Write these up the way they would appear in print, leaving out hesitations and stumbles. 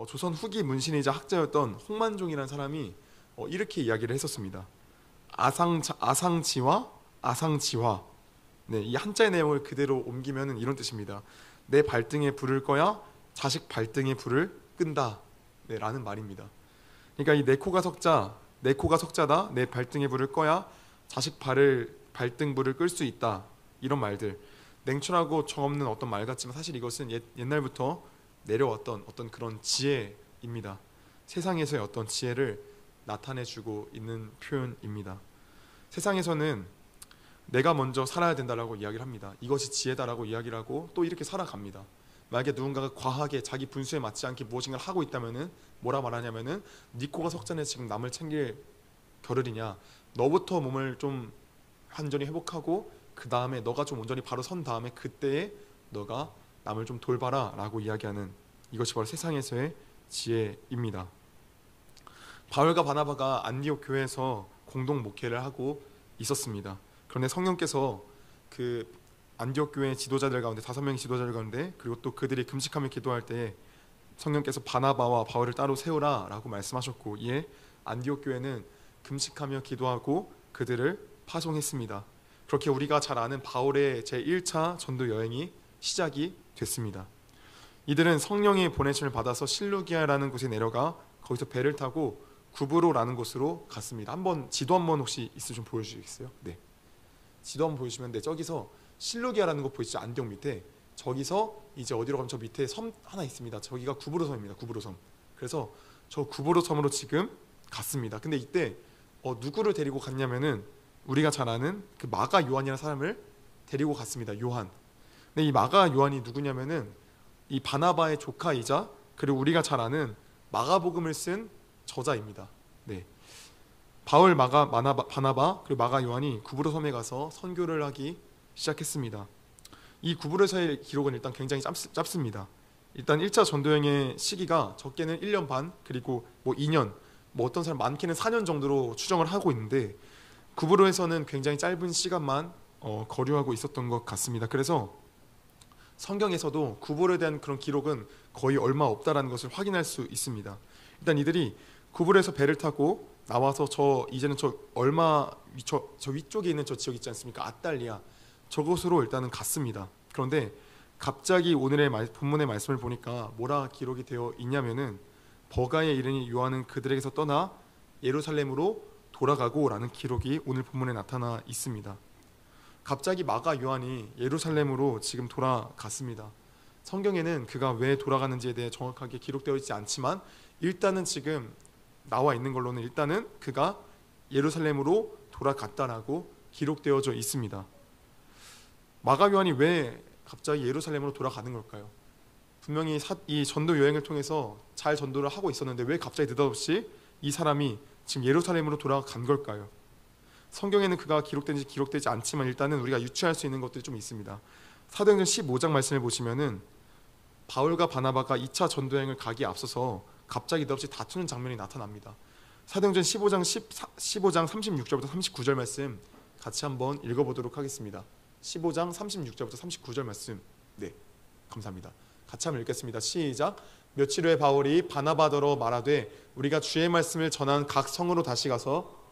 조선 후기 문신이자 학자였던 홍만종이라는 사람이 이렇게 이야기를 했었습니다. 아상지와 아상지화. 네, 이 한자의 내용을 그대로 옮기면 이런 뜻입니다. 내 발등에 불을 꺼야 자식 발등에 불을 끈다. 네, 라는 말입니다. 그러니까 이 내 코가 석자다. 내 발등에 불을 꺼야 자식 발등 불을 끌 수 있다. 이런 말들. 냉철하고 정없는 어떤 말 같지만 사실 이것은 옛날부터 내려왔던 어떤 그런 지혜입니다. 세상에서의 어떤 지혜를 나타내주고 있는 표현입니다. 세상에서는 내가 먼저 살아야 된다라고 이야기를 합니다. 이것이 지혜다라고 이야기를 하고 또 이렇게 살아갑니다. 만약에 누군가가 과하게 자기 분수에 맞지 않게 무엇인가를 하고 있다면은 뭐라 말하냐면은 네 코가 석잔에 지금 남을 챙길 겨를이냐. 너부터 몸을 좀 완전히 회복하고 그 다음에 너가 좀 온전히 바로 선 다음에 그때에 너가 남을 좀 돌봐라 라고 이야기하는 이것이 바로 세상에서의 지혜입니다. 바울과 바나바가 안디옥 교회에서 공동 목회를 하고 있었습니다. 그런데 성령께서 그 안디옥 교회 지도자들 가운데 5명의 지도자들 가운데 그리고 또 그들이 금식하며 기도할 때 성령께서 바나바와 바울을 따로 세우라 라고 말씀하셨고 이에 안디옥 교회는 금식하며 기도하고 그들을 파송했습니다. 그렇게 우리가 잘 아는 바울의 제1차 전도 여행이 시작이 됐습니다. 이들은 성령의 보내심을 받아서 실루기아라는 곳에 내려가 거기서 배를 타고 구브로라는 곳으로 갔습니다. 한번 지도 한번 혹시 있으면 좀 보여주시겠어요? 네. 지도 한번 보여주시면 네, 저기서 실루기아라는 곳 보이시죠? 안디옥 밑에. 저기서 이제 어디로 가면 저 밑에 섬 하나 있습니다. 저기가 구브로 섬입니다. 구브로 섬. 그래서 저 구브로 섬으로 지금 갔습니다. 근데 이때 누구를 데리고 갔냐면은 우리가 잘 아는 그 마가 요한이라는 사람을 데리고 갔습니다. 요한. 근데 이 마가 요한이 누구냐면은 이 바나바의 조카이자 그리고 우리가 잘 아는 마가복음을 쓴 저자입니다. 네. 바울, 바나바 그리고 마가 요한이 구브로 섬에 가서 선교를 하기 시작했습니다. 이 구브로에서의 기록은 일단 굉장히 짧습니다. 일단 1차 전도여행의 시기가 적게는 1년 반 그리고 2년 어떤 사람 많게는 4년 정도로 추정을 하고 있는데 구브로에서는 굉장히 짧은 시간만 거류하고 있었던 것 같습니다. 그래서 성경에서도 구브로에 대한 그런 기록은 거의 얼마 없다라는 것을 확인할 수 있습니다. 일단 이들이 구브로에서 배를 타고 나와서 이제는 저 위쪽에 있는 저 지역 있지 않습니까? 아탈리아 저곳으로 일단은 갔습니다. 그런데 갑자기 오늘의 본문의 말씀을 보니까 뭐라 기록이 되어 있냐면은 버가에 이르니 요한은 그들에게서 떠나 예루살렘으로 돌아가고 라는 기록이 오늘 본문에 나타나 있습니다. 갑자기 마가 요한이 예루살렘으로 지금 돌아갔습니다. 성경에는 그가 왜 돌아가는지에 대해 정확하게 기록되어 있지 않지만 일단은 지금 나와 있는 걸로는 일단은 그가 예루살렘으로 돌아갔다라고 기록되어져 있습니다. 마가 요한이 왜 갑자기 예루살렘으로 돌아가는 걸까요? 분명히 이 전도 여행을 통해서 잘 전도를 하고 있었는데 왜 갑자기 느닷없이 이 사람이 지금 예루살렘으로 돌아간 걸까요? 성경에는 그가 기록되지 않지만 일단은 우리가 유추할 수 있는 것들이 좀 있습니다. 사도행전 15장 말씀을 보시면은 바울과 바나바가 2차 전도여행을 가기에 앞서서 갑자기 느닷없이 다투는 장면이 나타납니다. 사도행전 15장 36절부터 39절 말씀 같이 한번 읽어보도록 하겠습니다. 15장 36절부터 39절 말씀. 네, 감사합니다. 같이 한번 읽겠습니다. 시작. 며칠 후에 바울이 바나바더러 말하되 우리가 주의 말씀을 전한 각 성으로 다시 가서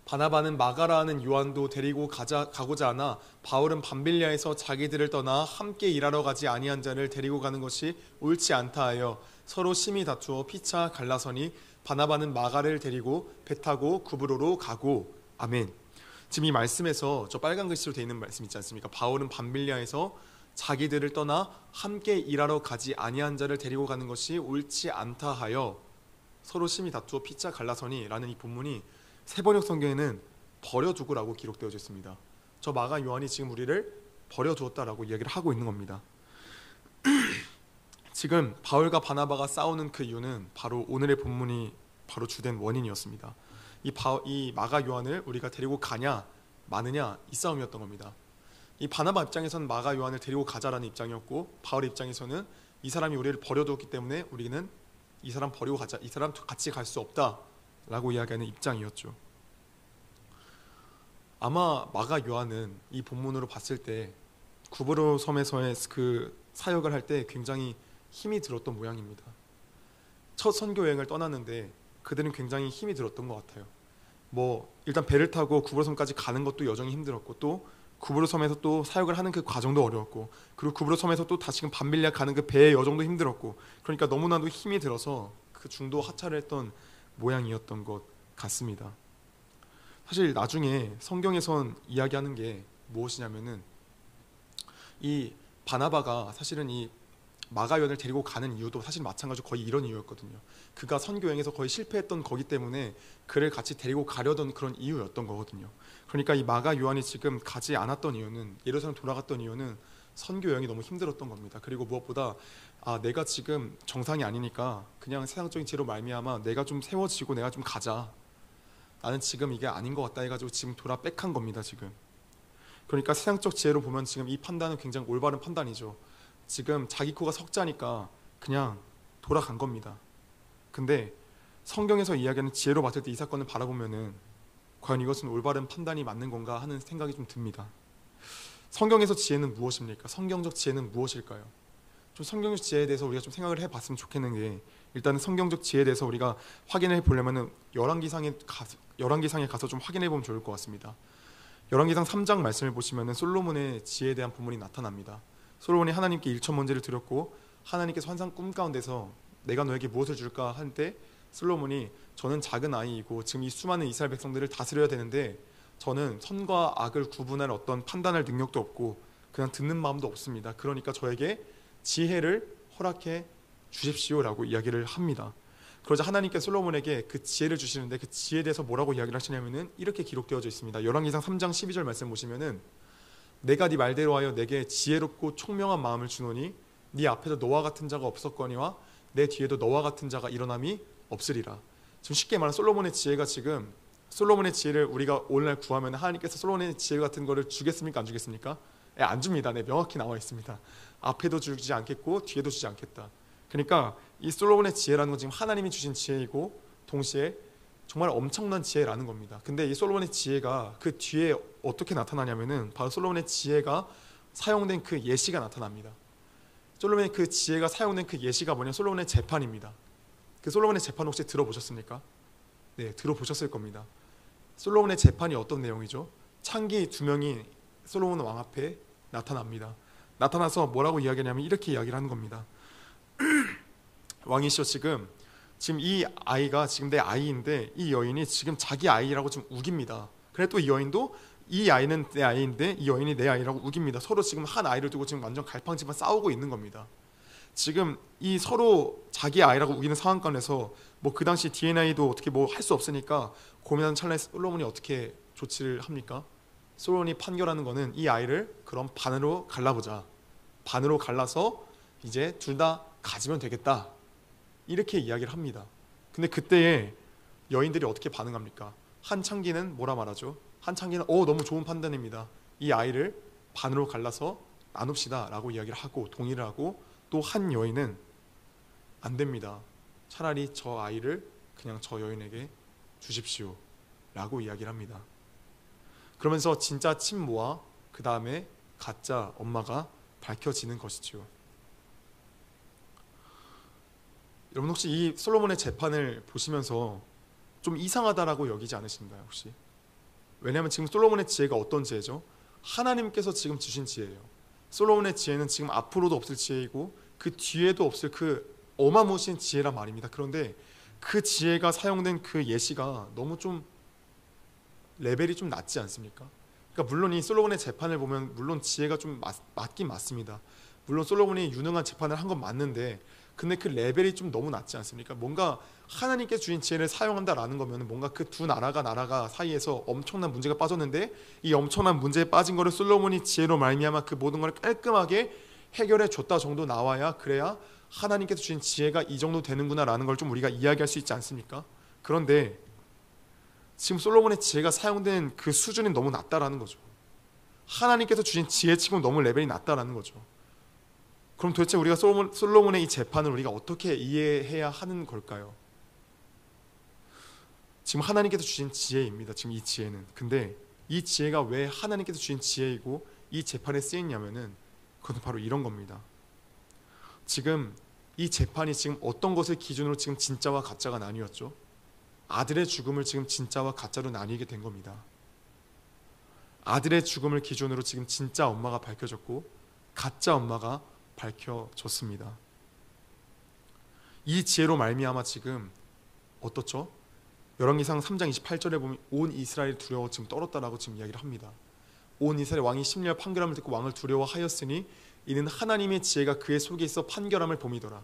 바나바는 마가라 하는 요한도 데리고 가고자 하나 바울은 밤빌리아에서 자기들을 떠나 함께 일하러 가지 아니한 자를 데리고 가는 것이 옳지 않다 하여 서로 심히 다투어 피차 갈라서니 바나바는 마가를 데리고 배 타고 구브로로 가고. 아멘. 지금 이 말씀에서 저 빨간 글씨로 되어 있는 말씀 있지 않습니까? 바울은 밤빌리아에서 자기들을 떠나 함께 일하러 가지 아니한 자를 데리고 가는 것이 옳지 않다 하여 서로 심히 다투어 피차 갈라서니 라는 이 본문이 세번역 성경에는 버려두고라고 기록되어져 있습니다. 저 마가 요한이 지금 우리를 버려두었다라고 이야기를 하고 있는 겁니다. 지금 바울과 바나바가 싸우는 그 이유는 바로 오늘의 본문이 바로 주된 원인이었습니다. 이 마가 요한을 우리가 데리고 가냐 마느냐 이 싸움이었던 겁니다. 이 바나바 입장에서는 마가 요한을 데리고 가자라는 입장이었고 바울 입장에서는 이 사람이 우리를 버려두었기 때문에 우리는 이 사람 버리고 가자, 이 사람 같이 갈 수 없다 라고 이야기하는 입장이었죠. 아마 마가 요한은 이 본문으로 봤을 때 구브로 섬에서의 그 사역을 할 때 굉장히 힘이 들었던 모양입니다. 첫 선교 여행을 떠났는데 그들은 굉장히 힘이 들었던 것 같아요. 뭐 일단 배를 타고 구브로섬까지 가는 것도 여정이 힘들었고, 또 구브로섬에서 또 사역을 하는 그 과정도 어려웠고, 그리고 구브로섬에서 또 다시금 밤빌리아 가는 그 배의 여정도 힘들었고, 그러니까 너무나도 힘이 들어서 그 중도 하차를 했던 모양이었던 것 같습니다. 사실 나중에 성경에선 이야기하는 게 무엇이냐면은, 이 바나바가 사실은 이 마가연을 데리고 가는 이유도 사실 마찬가지로 거의 이런 이유였거든요. 그가 선교여행에서 거의 실패했던 거기 때문에 그를 같이 데리고 가려던 그런 이유였던 거거든요. 그러니까 이 마가 요한이 지금 가지 않았던 이유는, 예루살렘 돌아갔던 이유는 선교여행이 너무 힘들었던 겁니다. 그리고 무엇보다 내가 지금 정상이 아니니까 그냥 세상적인 지혜로 말미암아 내가 좀 세워지고 내가 좀 가자, 나는 지금 이게 아닌 것 같다 해가지고 지금 돌아 백한 겁니다. 지금 그러니까 세상적 지혜로 보면 지금 이 판단은 굉장히 올바른 판단이죠. 지금 자기 코가 석자니까 그냥 돌아간 겁니다. 근데 성경에서 이야기하는 지혜로 봤을 때 이 사건을 바라보면은 과연 이것은 올바른 판단이 맞는 건가 하는 생각이 좀 듭니다. 성경에서 지혜는 무엇입니까? 성경적 지혜는 무엇일까요? 좀 성경적 지혜에 대해서 우리가 좀 생각을 해봤으면 좋겠는 게, 일단은 성경적 지혜에 대해서 우리가 확인해 보려면은 열왕기상에 가서 좀 확인해 보면 좋을 것 같습니다. 열왕기상 3장 말씀을 보시면은 솔로몬의 지혜에 대한 부분이 나타납니다. 솔로몬이 하나님께 일천문제를 드렸고, 하나님께서 환상 꿈 가운데서 내가 너에게 무엇을 줄까 할 때 솔로몬이, 저는 작은 아이이고 지금 이 수많은 이스라엘 백성들을 다스려야 되는데 저는 선과 악을 구분할 어떤 판단할 능력도 없고 그냥 듣는 마음도 없습니다. 그러니까 저에게 지혜를 허락해 주십시오라고 이야기를 합니다. 그러자 하나님께서 솔로몬에게 그 지혜를 주시는데, 그 지혜에 대해서 뭐라고 이야기를 하시냐면은 이렇게 기록되어져 있습니다. 열왕기상 3장 12절 말씀 보시면은, 내가 네 말대로 하여 내게 지혜롭고 총명한 마음을 주노니 네 앞에서 너와 같은 자가 없었거니와 내 뒤에도 너와 같은 자가 일어남이 없으리라. 지금 쉽게 말하면 솔로몬의 지혜가, 지금 솔로몬의 지혜를 우리가 오늘날 구하면 하나님께서 솔로몬의 지혜 같은 거를 주겠습니까? 안 주겠습니까? 안 줍니다. 네, 명확히 나와 있습니다. 앞에도 주지 않겠고 뒤에도 주지 않겠다. 그러니까 이 솔로몬의 지혜라는 건 지금 하나님이 주신 지혜이고 동시에 정말 엄청난 지혜라는 겁니다. 근데 이 솔로몬의 지혜가 그 뒤에 어떻게 나타나냐면은 바로 솔로몬의 지혜가 사용된 그 예시가 나타납니다. 솔로몬의 그 지혜가 사용된 그 예시가 뭐냐, 솔로몬의 재판입니다. 그 솔로몬의 재판 혹시 들어보셨습니까? 네, 들어보셨을 겁니다. 솔로몬의 재판이 어떤 내용이죠? 창기 2명이 솔로몬 왕 앞에 나타납니다. 나타나서 뭐라고 이야기하냐면 이렇게 이야기를 하는 겁니다. 왕이시여, 지금 이 아이가 지금 내 아이인데 이 여인이 지금 자기 아이라고 지금 우깁니다. 그래 또 이 여인도 이 아이는 내 아이인데 이 여인이 내 아이라고 우깁니다. 서로 지금 한 아이를 두고 지금 완전 갈팡질팡 싸우고 있는 겁니다. 지금 이 서로 자기 아이라고 우기는 상황권에서 뭐 그 당시 DNA도 어떻게 뭐 할 수 없으니까 고민하는 찰나에 솔로몬이 어떻게 조치를 합니까? 솔로몬이 판결하는 거는 이 아이를 그럼 반으로 갈라보자. 반으로 갈라서 이제 둘 다 가지면 되겠다. 이렇게 이야기를 합니다. 근데 그때에 여인들이 어떻게 반응합니까? 한 창기는 뭐라 말하죠? 한 창기는 너무 좋은 판단입니다. 이 아이를 반으로 갈라서 나눕시다 라고 이야기를 하고 동의를 하고, 또 한 여인은 안 됩니다. 차라리 저 아이를 그냥 저 여인에게 주십시오 라고 이야기를 합니다. 그러면서 진짜 친모와 그 다음에 가짜 엄마가 밝혀지는 것이죠. 여러분 혹시 이 솔로몬의 재판을 보시면서 좀 이상하다라고 여기지 않으신가요 혹시? 왜냐하면 지금 솔로몬의 지혜가 어떤 지혜죠? 하나님께서 지금 주신 지혜예요. 솔로몬의 지혜는 지금 앞으로도 없을 지혜이고 그 뒤에도 없을 그 어마무시한 지혜란 말입니다. 그런데 그 지혜가 사용된 그 예시가 너무 좀 레벨이 좀 낮지 않습니까? 그러니까 물론 이 솔로몬의 재판을 보면 물론 지혜가 좀 맞긴 맞습니다. 물론 솔로몬이 유능한 재판을 한 건 맞는데, 근데 그 레벨이 좀 너무 낮지 않습니까? 뭔가 하나님께서 주신 지혜를 사용한다라는 거면 뭔가 그 두 나라가 사이에서 엄청난 문제가 빠졌는데, 이 엄청난 문제에 빠진 거를 솔로몬이 지혜로 말미암아 그 모든 걸 깔끔하게 해결해 줬다 정도 나와야, 그래야 하나님께서 주신 지혜가 이 정도 되는구나라는 걸 좀 우리가 이야기할 수 있지 않습니까? 그런데 지금 솔로몬의 지혜가 사용된 그 수준이 너무 낮다라는 거죠. 하나님께서 주신 지혜치고 너무 레벨이 낮다라는 거죠. 그럼 도대체 우리가 솔로몬의 이 재판을 우리가 어떻게 이해해야 하는 걸까요? 지금 하나님께서 주신 지혜입니다. 지금 이 지혜는. 근데 이 지혜가 왜 하나님께서 주신 지혜이고 이 재판에 쓰였냐면은 그것은 바로 이런 겁니다. 지금 이 재판이 지금 어떤 것을 기준으로 지금 진짜와 가짜가 나뉘었죠? 아들의 죽음을 지금 진짜와 가짜로 나뉘게 된 겁니다. 아들의 죽음을 기준으로 지금 진짜 엄마가 밝혀졌고 가짜 엄마가 밝혀졌습니다. 이 지혜로 말미암아 지금 어떻죠? 열왕기상 3장 28절에 보면 온 이스라엘이 두려워 지금 떨었다라고 지금 이야기를 합니다. 온 이스라엘 왕이 심리와 판결함을 듣고 왕을 두려워하였으니 이는 하나님의 지혜가 그의 속에 있어 판결함을 봄이더라.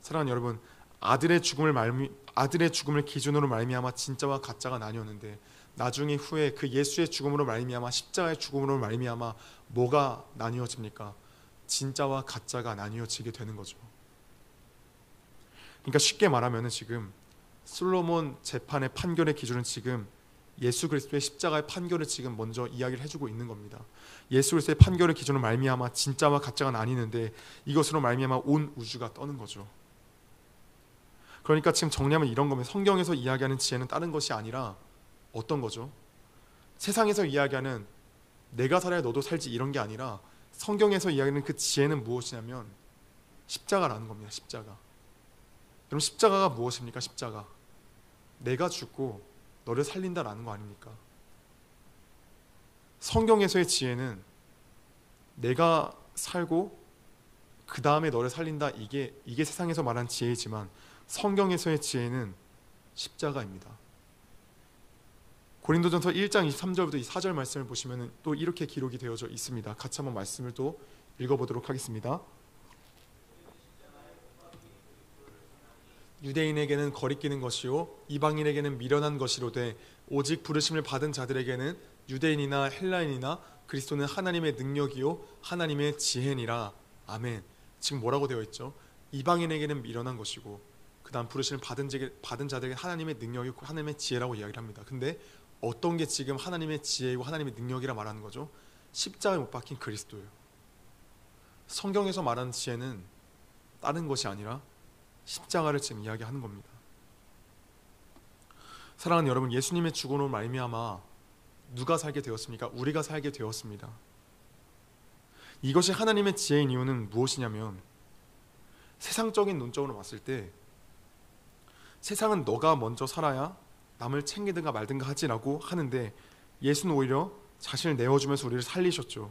사랑하는 여러분, 아들의 죽음을 기준으로 말미암아 진짜와 가짜가 나뉘었는데 나중에 후에 그 예수의 죽음으로 말미암아 십자가의 죽음으로 말미암아 뭐가 나뉘어집니까? 진짜와 가짜가 나뉘어지게 되는 거죠. 그러니까 쉽게 말하면 지금 솔로몬 재판의 판결의 기준은 지금 예수 그리스도의 십자가의 판결을 지금 먼저 이야기를 해주고 있는 겁니다. 예수 그리스도의 판결의 기준으로 말미암아 진짜와 가짜가 나뉘는데 이것으로 말미암아 온 우주가 떠는 거죠. 그러니까 지금 정리하면 이런 겁니다. 성경에서 이야기하는 지혜는 다른 것이 아니라 어떤 거죠? 세상에서 이야기하는 내가 살아야 너도 살지 이런 게 아니라 성경에서 이야기하는 그 지혜는 무엇이냐면 십자가라는 겁니다. 십자가. 여러분, 십자가가 무엇입니까? 십자가. 내가 죽고 너를 살린다라는 거 아닙니까? 성경에서의 지혜는 내가 살고 그 다음에 너를 살린다, 이게 세상에서 말하는 지혜이지만 성경에서의 지혜는 십자가입니다. 고린도전서 1장 23절부터 4절 말씀을 보시면 또 이렇게 기록이 되어져 있습니다. 같이 한번 말씀을 또 읽어보도록 하겠습니다. 유대인에게는 거리끼는 것이요 이방인에게는 미련한 것이로되 오직 부르심을 받은 자들에게는 유대인이나 헬라인이나 그리스도는 하나님의 능력이요 하나님의 지혜니라. 아멘. 지금 뭐라고 되어 있죠? 이방인에게는 미련한 것이고 그 다음 부르심을 받은 자들에게 하나님의 능력이고 하나님의 지혜라고 이야기를 합니다. 근데 어떤 게 지금 하나님의 지혜이고 하나님의 능력이라 말하는 거죠? 십자가에 못 박힌 그리스도예요. 성경에서 말하는 지혜는 다른 것이 아니라 십자가를 지금 이야기하는 겁니다. 사랑하는 여러분, 예수님의 죽음으로 말미암아 누가 살게 되었습니까? 우리가 살게 되었습니다. 이것이 하나님의 지혜인 이유는 무엇이냐면 세상적인 논점으로 봤을 때 세상은 너가 먼저 살아야 남을 챙기든가 말든가 하지라고 하는데 예수는 오히려 자신을 내어주면서 우리를 살리셨죠.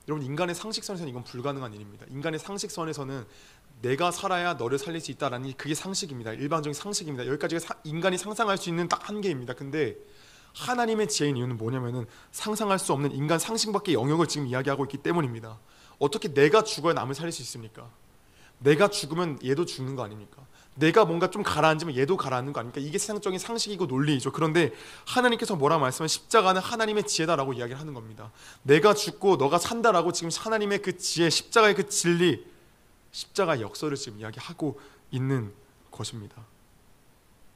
여러분, 인간의 상식선에서는 이건 불가능한 일입니다. 인간의 상식선에서는 내가 살아야 너를 살릴 수 있다라는 그게 상식입니다. 일반적인 상식입니다. 여기까지가 인간이 상상할 수 있는 딱 한계입니다. 근데 하나님의 지혜인 이유는 뭐냐면은 상상할 수 없는 인간 상식밖의 영역을 지금 이야기하고 있기 때문입니다. 어떻게 내가 죽어야 남을 살릴 수 있습니까? 내가 죽으면 얘도 죽는 거 아닙니까? 내가 뭔가 좀 가라앉으면 얘도 가라앉는 거 아닙니까? 이게 세상적인 상식이고 논리이죠. 그런데 하나님께서 뭐라고 말씀하면 십자가는 하나님의 지혜다라고 이야기를 하는 겁니다. 내가 죽고 너가 산다라고 지금 하나님의 그 지혜, 십자가의 그 진리, 십자가의 역사를 지금 이야기하고 있는 것입니다.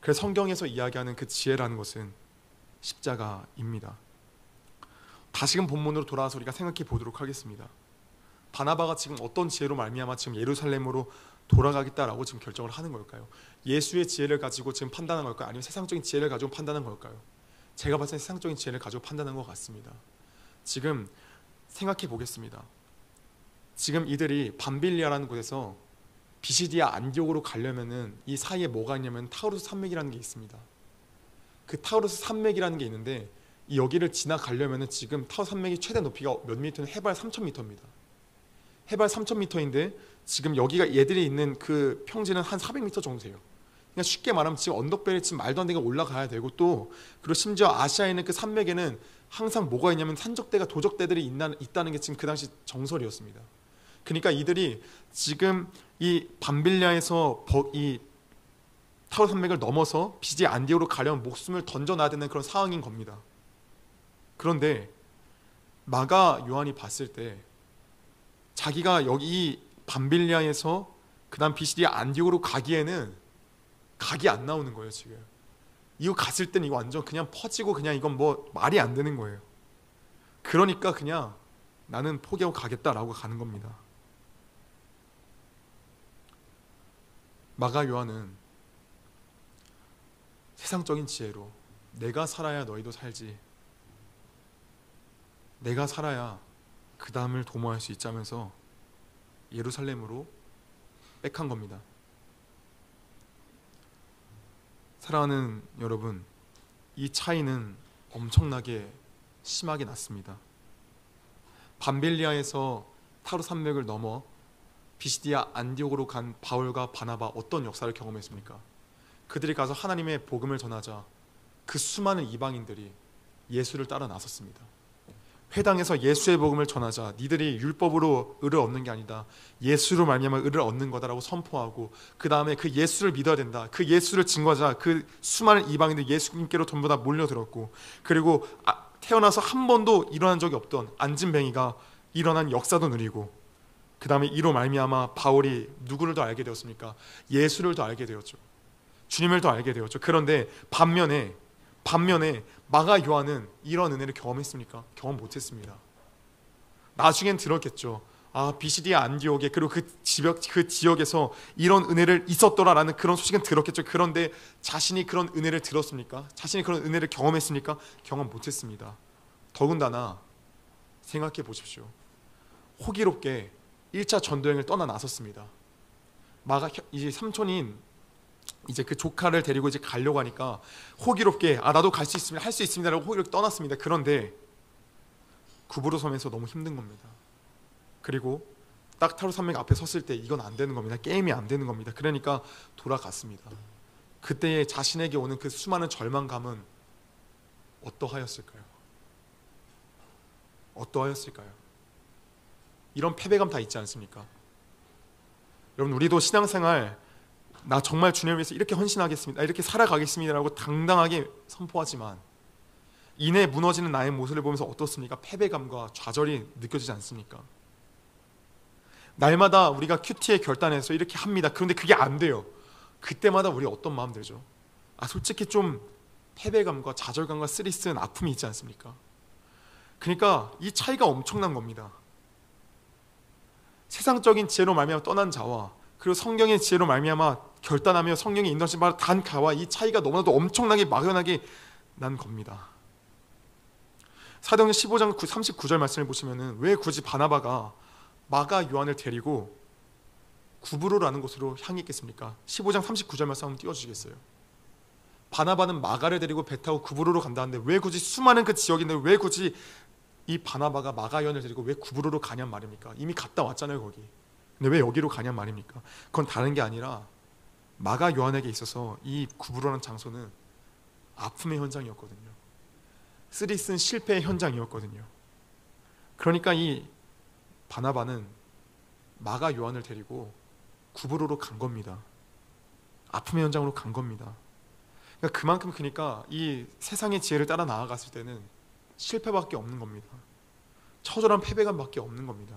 그래서 성경에서 이야기하는 그 지혜라는 것은 십자가입니다. 다시금 본문으로 돌아와서 우리가 생각해 보도록 하겠습니다. 바나바가 지금 어떤 지혜로 말미암아 지금 예루살렘으로 돌아가겠다라고 지금 결정을 하는 걸까요? 예수의 지혜를 가지고 지금 판단한 걸까요? 아니면 세상적인 지혜를 가지고 판단한 걸까요? 제가 봤을 때 세상적인 지혜를 가지고 판단한 것 같습니다. 지금 생각해 보겠습니다. 지금 이들이 밤빌리아라는 곳에서 비시디아 안디옥으로 가려면은 이 사이에 뭐가 있냐면 타우루스 산맥이라는 게 있습니다. 그 타우루스 산맥이라는 게 있는데 이 여기를 지나가려면은 지금 타우루스 산맥이 최대 높이가 몇 미터는 해발 3,000m입니다. 해발 3,000m인데 지금 여기가 얘들이 있는 그 평지는 한 400m 정도 돼요. 그러니까 쉽게 말하면 지금 언덕배를 지금 말도 안 되게 올라가야 되고 또 그리고 심지어 아시아에 있는 그 산맥에는 항상 뭐가 있냐면 산적대가 도적대들이 있다는 게 지금 그 당시 정설이었습니다. 그러니까 이들이 지금 이 밤빌리아에서 이 타우르 산맥을 넘어서 비시디아 안디옥으로 가려면 목숨을 던져놔야 되는 그런 상황인 겁니다. 그런데 마가 요한이 봤을 때 자기가 여기 밤빌리아에서 그 다음 비시디아 안디옥으로 가기에는 각이 안 나오는 거예요. 지금 이거 갔을 때는 이거 완전 그냥 퍼지고 그냥 이건 뭐 말이 안 되는 거예요. 그러니까 그냥 나는 포기하고 가겠다라고 가는 겁니다. 마가 요한은 세상적인 지혜로 내가 살아야 너희도 살지, 내가 살아야 그 다음을 도모할 수 있자면서 예루살렘으로 백한 겁니다. 사랑하는 여러분, 이 차이는 엄청나게 심하게 났습니다. 밤빌리아에서 타로 산맥을 넘어 비시디아 안디옥으로 간 바울과 바나바 어떤 역사를 경험했습니까? 그들이 가서 하나님의 복음을 전하자 그 수많은 이방인들이 예수를 따라 나섰습니다. 회당에서 예수의 복음을 전하자 니들이 율법으로 의를 얻는 게 아니다, 예수로 말미암아 의를 얻는 거다라고 선포하고, 그 다음에 그 예수를 믿어야 된다, 그 예수를 증거하자 그 수많은 이방인들이 예수님께로 전부 다 몰려들었고, 그리고 태어나서 한 번도 일어난 적이 없던 안진뱅이가 일어난 역사도 누리고, 그 다음에 이로 말미암아 바울이 누구를 더 알게 되었습니까? 예수를 더 알게 되었죠. 주님을 더 알게 되었죠. 그런데 반면에 마가 요한은 이런 은혜를 경험했습니까? 경험 못했습니다. 나중엔 들었겠죠. 비시디아 안디옥에, 그리고 그 지역에서 이런 은혜를 있었더라라는 그런 소식은 들었겠죠. 그런데 자신이 그런 은혜를 들었습니까? 자신이 그런 은혜를 경험했습니까? 경험 못했습니다. 더군다나 생각해 보십시오. 호기롭게 1차 전도여행을 떠나 나섰습니다. 마가 이제 삼촌인 이제 그 조카를 데리고 이제 가려고 하니까 호기롭게 나도 갈 수 있습니다, 할 수 있습니다라고 호기롭게 떠났습니다. 그런데 구부로 섬에서 너무 힘든 겁니다. 그리고 딱 타로 산맥 앞에 섰을 때 이건 안 되는 겁니다. 게임이 안 되는 겁니다. 그러니까 돌아갔습니다. 그때에 자신에게 오는 그 수많은 절망감은 어떠하였을까요? 어떠하였을까요? 이런 패배감 다 있지 않습니까? 여러분, 우리도 신앙생활 나 정말 주님을 위해서 이렇게 헌신하겠습니다, 이렇게 살아가겠습니다라고 당당하게 선포하지만 이내 무너지는 나의 모습을 보면서 어떻습니까? 패배감과 좌절이 느껴지지 않습니까? 날마다 우리가 큐티에 결단해서 이렇게 합니다. 그런데 그게 안 돼요. 그때마다 우리 어떤 마음 들죠? 솔직히 좀 패배감과 좌절감과 쓰리쓴 아픔이 있지 않습니까? 그러니까 이 차이가 엄청난 겁니다. 세상적인 지혜로 말미암아 떠난 자와 그리고 성경의 지혜로 말미암아 결단하며 성령의 인도하심 바로 단 가와 이 차이가 너무나도 엄청나게 막연하게 난 겁니다. 사도행전 15장 39절 말씀을 보시면은 왜 굳이 바나바가 마가 요한을 데리고 구브로라는 곳으로 향했겠습니까? 15장 39절 말씀 한번 띄워주시겠어요? 바나바는 마가를 데리고 배 타고 구브로로 간다는데 왜 굳이 수많은 그 지역인데 왜 굳이 이 바나바가 마가 요한을 데리고 왜 구브로로 가냔 말입니까? 이미 갔다 왔잖아요 거기. 근데 왜 여기로 가냔 말입니까? 그건 다른 게 아니라 마가 요한에게 있어서 이 구브로라는 장소는 아픔의 현장이었거든요. 쓰리쓴 실패의 현장이었거든요. 그러니까 이 바나바는 마가 요한을 데리고 구브로로 간 겁니다. 아픔의 현장으로 간 겁니다. 그러니까 이 세상의 지혜를 따라 나아갔을 때는 실패밖에 없는 겁니다. 처절한 패배감밖에 없는 겁니다.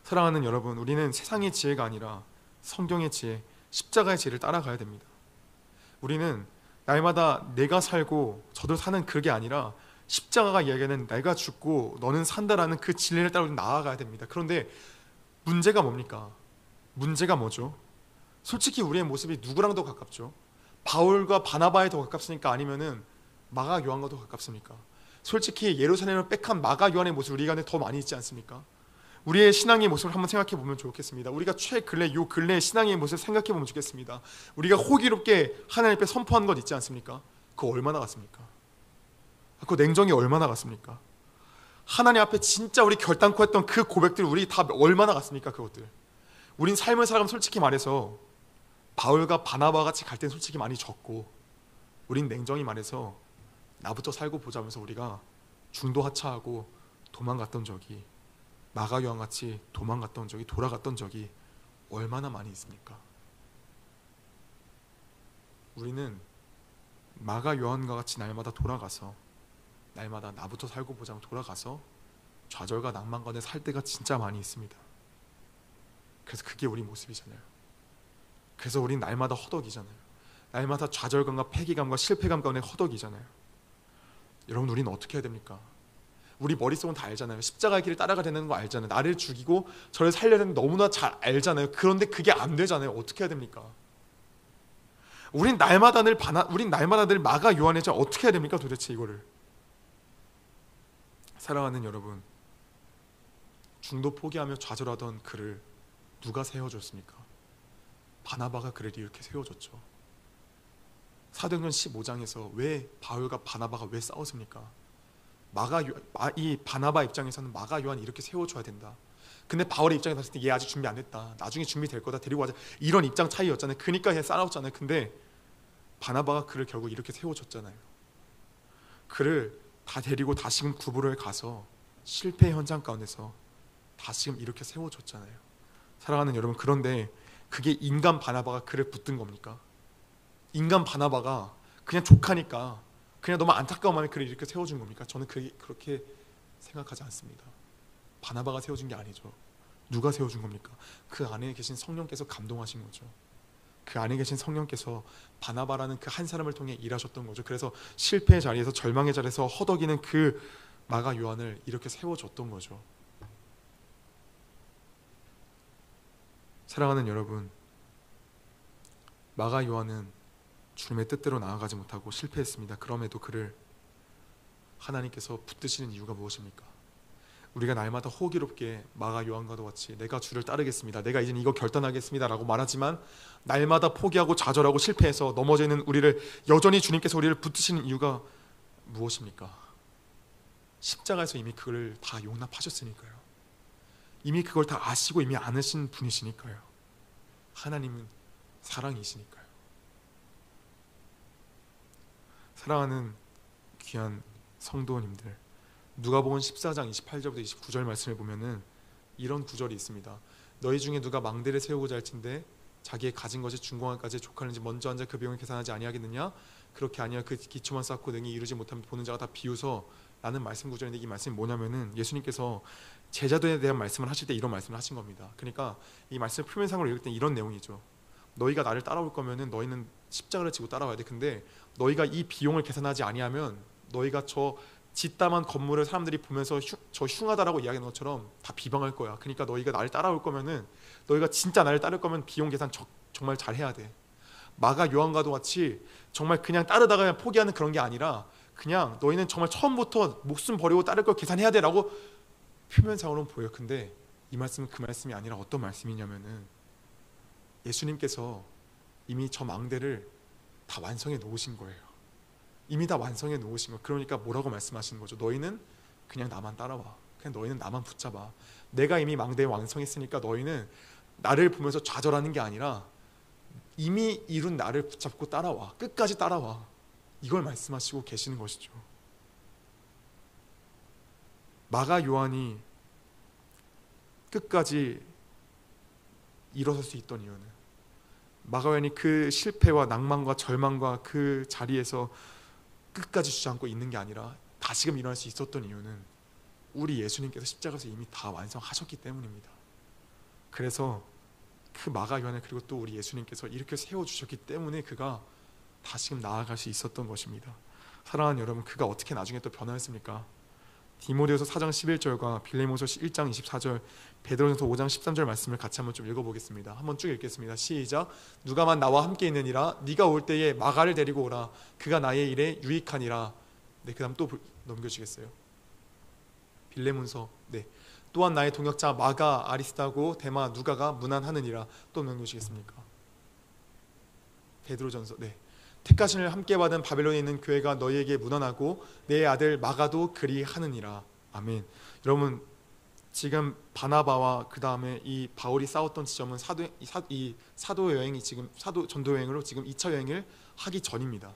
사랑하는 여러분, 우리는 세상의 지혜가 아니라 성경의 지혜, 십자가의 지혜를 따라가야 됩니다. 우리는 날마다 내가 살고 저도 사는 그게 아니라 십자가가 이야기하는 내가 죽고 너는 산다라는 그 진리를 따라 나아가야 됩니다. 그런데 문제가 뭡니까? 문제가 뭐죠? 솔직히 우리의 모습이 누구랑 더 가깝죠? 바울과 바나바에 더 가깝습니까? 아니면은 마가 요한과 더 가깝습니까? 솔직히 예루살렘을 빽한 마가 요한의 모습 우리 안에 더 많이 있지 않습니까? 우리의 신앙의 모습을 한번 생각해 보면 좋겠습니다. 우리가 요 근래 신앙의 모습을 생각해 보면 좋겠습니다. 우리가 호기롭게 하나님 앞에 선포한 것 있지 않습니까? 그거 얼마나 같습니까? 그 냉정이 얼마나 같습니까? 하나님 앞에 진짜 우리 결단코 했던 그 고백들 우리 다 얼마나 같습니까? 그것들. 우린 삶을 살아가면 솔직히 말해서 바울과 바나바 같이 갈 때는 솔직히 많이 적고, 우린 냉정히 말해서 나부터 살고 보자면서 우리가 중도 하차하고 도망갔던 적이, 마가 요한같이 도망갔던 적이, 돌아갔던 적이 얼마나 많이 있습니까? 우리는 마가 요한과 같이 날마다 돌아가서, 날마다 나부터 살고 보자면 돌아가서 좌절과 낭만 가운데 살 때가 진짜 많이 있습니다. 그래서 그게 우리 모습이잖아요. 그래서 우린 날마다 허덕이잖아요. 날마다 좌절감과 패기감과 실패감 가운데 허덕이잖아요. 여러분, 우리는 어떻게 해야 됩니까? 우리 머릿속은 다 알잖아요. 십자가의 길을 따라가야 되는 거 알잖아요. 나를 죽이고 저를 살려는 너무나 잘 알잖아요. 그런데 그게 안 되잖아요. 어떻게 해야 됩니까? 우린 날마다 늘 마가 요한이죠. 어떻게 해야 됩니까? 도대체 이거를. 사랑하는 여러분, 중도 포기하며 좌절하던 그를 누가 세워줬습니까? 바나바가 그를 이렇게 세워줬죠. 사도행전 15장에서 왜 바울과 바나바가 왜 싸웠습니까? 이 바나바 입장에서는 마가 요한 이렇게 세워줘야 된다. 근데 바울의 입장에 봤을 때 얘 아직 준비 안 됐다. 나중에 준비될 거다. 데리고 가자. 이런 입장 차이였잖아요. 그러니까 얘 싸웠잖아요. 근데 바나바가 그를 결국 이렇게 세워줬잖아요. 그를 다 데리고 다시금 구부로에 가서 실패 현장 가운데서 다시금 이렇게 세워줬잖아요. 사랑하는 여러분, 그런데 그게 인간 바나바가 그를 붙든 겁니까? 인간 바나바가 그냥 족하니까 그냥 너무 안타까운 마음에 그를 이렇게 세워준 겁니까? 저는 그렇게 생각하지 않습니다. 바나바가 세워준 게 아니죠. 누가 세워준 겁니까? 그 안에 계신 성령께서 감동하신 거죠. 그 안에 계신 성령께서 바나바라는 그 한 사람을 통해 일하셨던 거죠. 그래서 실패의 자리에서, 절망의 자리에서 허덕이는 그 마가 요한을 이렇게 세워줬던 거죠. 사랑하는 여러분, 마가 요한은 주님의 뜻대로 나아가지 못하고 실패했습니다. 그럼에도 그를 하나님께서 붙드시는 이유가 무엇입니까? 우리가 날마다 호기롭게 마가 요한과도 같이 내가 주를 따르겠습니다, 내가 이제 이거 결단하겠습니다 라고 말하지만 날마다 포기하고 좌절하고 실패해서 넘어져 있는 우리를 여전히 주님께서 우리를 붙드시는 이유가 무엇입니까? 십자가에서 이미 그걸 다 용납하셨으니까요. 이미 그걸 다 아시고 이미 아는 분이시니까요. 하나님은 사랑이시니까요. 사랑하는 귀한 성도님들, 누가복음 14장 28절부터 29절 말씀을 보면은 이런 구절이 있습니다. 너희 중에 누가 망대를 세우고자 할진대 자기의 가진 것이 중공한까지 족하는지 먼저 앉아 그 비용을 계산하지 아니하겠느냐? 그렇게 아니하 그 기초만 쌓고 능히 이루지 못하면 보는 자가 다 비웃어 라는 말씀 구절인데, 이 말씀이 뭐냐면은 예수님께서 제자들에 대한 말씀을 하실 때 이런 말씀을 하신 겁니다. 그러니까 이 말씀을 표면상으로 읽을 때 이런 내용이죠. 너희가 나를 따라올 거면은 너희는 십자가를 지고 따라와야 돼. 근데 너희가 이 비용을 계산하지 아니하면 너희가 저 짓담한 건물을 사람들이 보면서 저 흉하다라고 이야기하는 것처럼 다 비방할 거야. 그러니까 너희가 나를 따라올 거면은, 너희가 진짜 나를 따를 거면 비용 계산 정말 잘 해야 돼. 마가 요한과도 같이 정말 그냥 따르다가 그냥 포기하는 그런 게 아니라 그냥 너희는 정말 처음부터 목숨 버리고 따를 걸 계산해야 돼 라고 표면상으로는 보여요. 근데 이 말씀은 그 말씀이 아니라 어떤 말씀이냐면은 예수님께서 이미 저 망대를 다 완성해 놓으신 거예요. 이미 다 완성해 놓으신 거예요. 그러니까 뭐라고 말씀하시는 거죠? 너희는 그냥 나만 따라와. 그냥 너희는 나만 붙잡아. 내가 이미 망대 완성했으니까 너희는 나를 보면서 좌절하는 게 아니라 이미 이룬 나를 붙잡고 따라와. 끝까지 따라와. 이걸 말씀하시고 계시는 것이죠. 마가 요한이 끝까지 일어설 수 있던 이유는, 마가 요한이 그 실패와 낭만과 절망과 그 자리에서 끝까지 주저앉고 있는 게 아니라 다시금 일어날 수 있었던 이유는 우리 예수님께서 십자가에서 이미 다 완성하셨기 때문입니다. 그래서 그 마가 요한을, 그리고 또 우리 예수님께서 이렇게 세워주셨기 때문에 그가 다시금 나아갈 수 있었던 것입니다. 사랑하는 여러분, 그가 어떻게 나중에 또 변화했습니까? 디모데후서 4장 11절과 빌레몬서 1장 24절, 베드로전서 5장 13절 말씀을 같이 한번 좀 읽어보겠습니다. 한번 쭉 읽겠습니다. 시작. 누가만 나와 함께 있느니라. 네가 올 때에 마가를 데리고 오라. 그가 나의 일에 유익하니라. 네, 그 다음 또 넘겨주시겠어요? 빌레몬서. 네. 또한 나의 동역자 마가, 아리스타고 데마, 누가가 문안하느니라. 또 넘겨주시겠습니까? 베드로전서. 네. 택하심을 함께 받은 바벨론에 있는 교회가 너희에게 문안하고 내 아들 마가도 그리하느니라. 아멘. 여러분, 지금 바나바와 그 다음에 이 바울이 싸웠던 지점은 사도 여행이 지금 사도 전도 여행으로 지금 2차 여행을 하기 전입니다.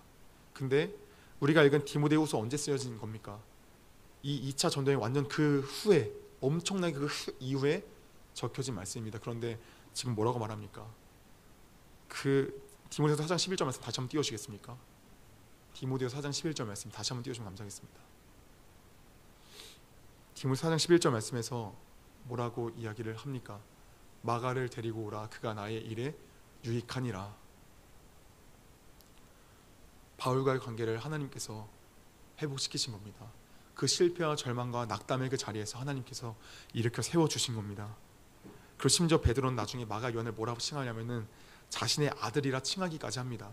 근데 우리가 읽은 디모데후서 언제 쓰여진 겁니까? 이 2차 전도 여행 완전 그 후에, 엄청나게 그 이후에 적혀진 말씀입니다. 그런데 지금 뭐라고 말합니까? 그 디모데후서 4장 11절 말씀 다시 한번 띄워주시겠습니까? 디모데후서 4장 11절 말씀 다시 한번 띄워주시면 감사하겠습니다. 디모데후서 4장 11절 말씀에서 뭐라고 이야기를 합니까? 마가를 데리고 오라. 그가 나의 일에 유익하니라. 바울과의 관계를 하나님께서 회복시키신 겁니다. 그 실패와 절망과 낙담의 그 자리에서 하나님께서 일으켜 세워주신 겁니다. 그리고 심지어 베드로는 나중에 마가 요한을 뭐라고 칭하냐면은 자신의 아들이라 칭하기까지 합니다.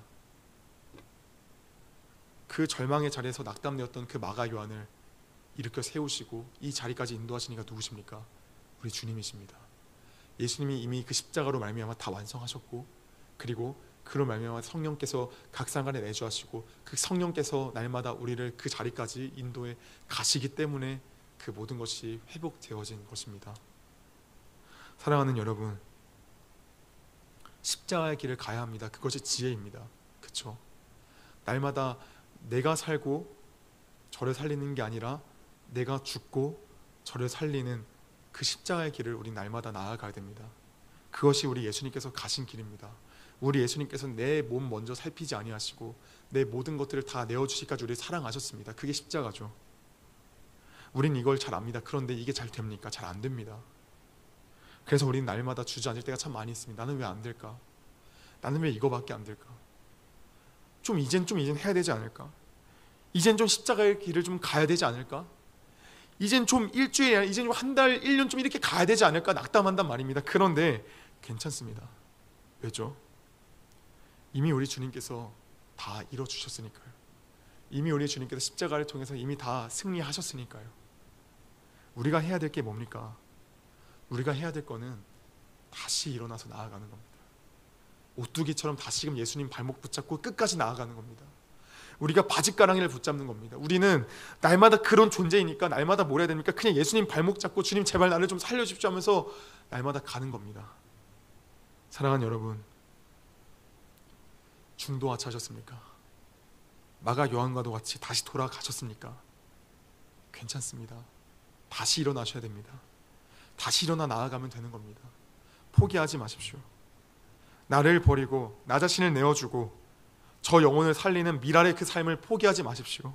그 절망의 자리에서 낙담되었던 그 마가 요한을 일으켜 세우시고 이 자리까지 인도하신 이가 누구십니까? 우리 주님이십니다. 예수님이 이미 그 십자가로 말미암아 다 완성하셨고, 그리고 그로 말미암아 성령께서 각 사람간에 내주하시고 그 성령께서 날마다 우리를 그 자리까지 인도해 가시기 때문에 그 모든 것이 회복되어진 것입니다. 사랑하는 여러분, 십자가의 길을 가야 합니다. 그것이 지혜입니다. 그렇죠? 날마다 내가 살고 저를 살리는 게 아니라 내가 죽고 저를 살리는 그 십자가의 길을 우리 날마다 나아가야 됩니다. 그것이 우리 예수님께서 가신 길입니다. 우리 예수님께서 내 몸 먼저 살피지 아니하시고 내 모든 것들을 다 내어주시기까지 우리를 사랑하셨습니다. 그게 십자가죠. 우린 이걸 잘 압니다. 그런데 이게 잘 됩니까? 잘 안 됩니다. 그래서 우리는 날마다 주저앉을 때가 참 많이 있습니다. 나는 왜 안 될까? 나는 왜 이거밖에 안 될까? 이젠 해야 되지 않을까? 이젠 좀 십자가의 길을 좀 가야 되지 않을까? 이젠 좀 일주일, 이젠 한 달, 1년 좀 이렇게 가야 되지 않을까? 낙담한단 말입니다. 그런데 괜찮습니다. 왜죠? 이미 우리 주님께서 다 이뤄주셨으니까요. 이미 우리 주님께서 십자가를 통해서 이미 다 승리하셨으니까요. 우리가 해야 될 게 뭡니까? 우리가 해야 될 거는 다시 일어나서 나아가는 겁니다. 오뚜기처럼 다시금 예수님 발목 붙잡고 끝까지 나아가는 겁니다. 우리가 바짓가랑이를 붙잡는 겁니다. 우리는 날마다 그런 존재이니까 날마다 뭘 해야 됩니까? 그냥 예수님 발목 잡고 주님 제발 나를 좀 살려주십시오 하면서 날마다 가는 겁니다. 사랑하는 여러분, 중도 하차하셨습니까? 마가 요한과도 같이 다시 돌아가셨습니까? 괜찮습니다. 다시 일어나셔야 됩니다. 다시 일어나 나아가면 되는 겁니다. 포기하지 마십시오. 나를 버리고 나 자신을 내어주고 저 영혼을 살리는 미랄의 그 삶을 포기하지 마십시오.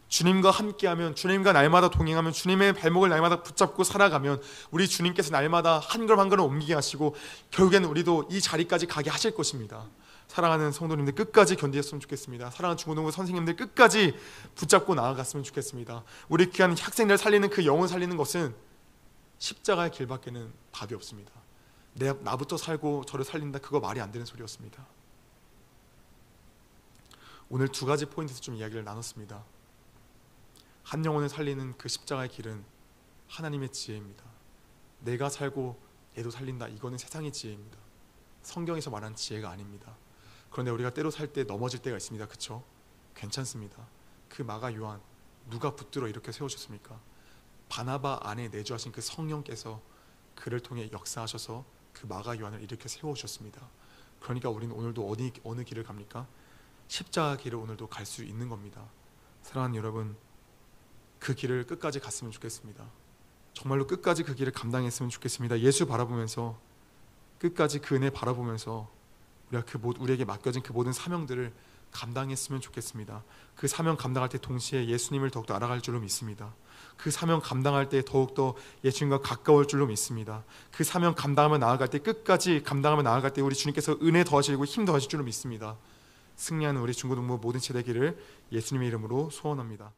주님과 함께하면, 주님과 날마다 동행하면, 주님의 발목을 날마다 붙잡고 살아가면 우리 주님께서 날마다 한 걸음 한 걸음 옮기게 하시고 결국에는 우리도 이 자리까지 가게 하실 것입니다. 사랑하는 성도님들 끝까지 견디셨으면 좋겠습니다. 사랑하는 중고등부 선생님들 끝까지 붙잡고 나아갔으면 좋겠습니다. 우리 귀한 학생들 살리는 그 영혼 살리는 것은 십자가의 길밖에는 답이 없습니다. 나부터 살고 저를 살린다, 그거 말이 안 되는 소리였습니다. 오늘 두 가지 포인트에서 좀 이야기를 나눴습니다. 한 영혼을 살리는 그 십자가의 길은 하나님의 지혜입니다. 내가 살고 얘도 살린다, 이거는 세상의 지혜입니다. 성경에서 말하는 지혜가 아닙니다. 그런데 우리가 때로 살 때 넘어질 때가 있습니다. 그렇죠? 괜찮습니다. 그 마가 요한 누가 붙들어 이렇게 세우셨습니까? 바나바 안에 내주하신 그 성령께서 그를 통해 역사하셔서 그 마가 요한을 이렇게 세우셨습니다. 그러니까 우리는 오늘도 어느 길을 갑니까? 십자가 길을 오늘도 갈 수 있는 겁니다. 사랑하는 여러분, 그 길을 끝까지 갔으면 좋겠습니다. 정말로 끝까지 그 길을 감당했으면 좋겠습니다. 예수 바라보면서 끝까지 그 은혜 바라보면서 우리에게 맡겨진 그 모든 사명들을 감당했으면 좋겠습니다. 그 사명 감당할 때 동시에 예수님을 더욱더 알아갈 줄로 믿습니다. 그 사명 감당할 때 더욱더 예수님과 가까울 줄로 믿습니다. 그 사명 감당하며 나아갈 때, 끝까지 감당하며 나아갈 때 우리 주님께서 은혜 더하시고 힘 더하실 줄로 믿습니다. 승리하는 우리 중고등부 모든 세대기를 예수님의 이름으로 소원합니다.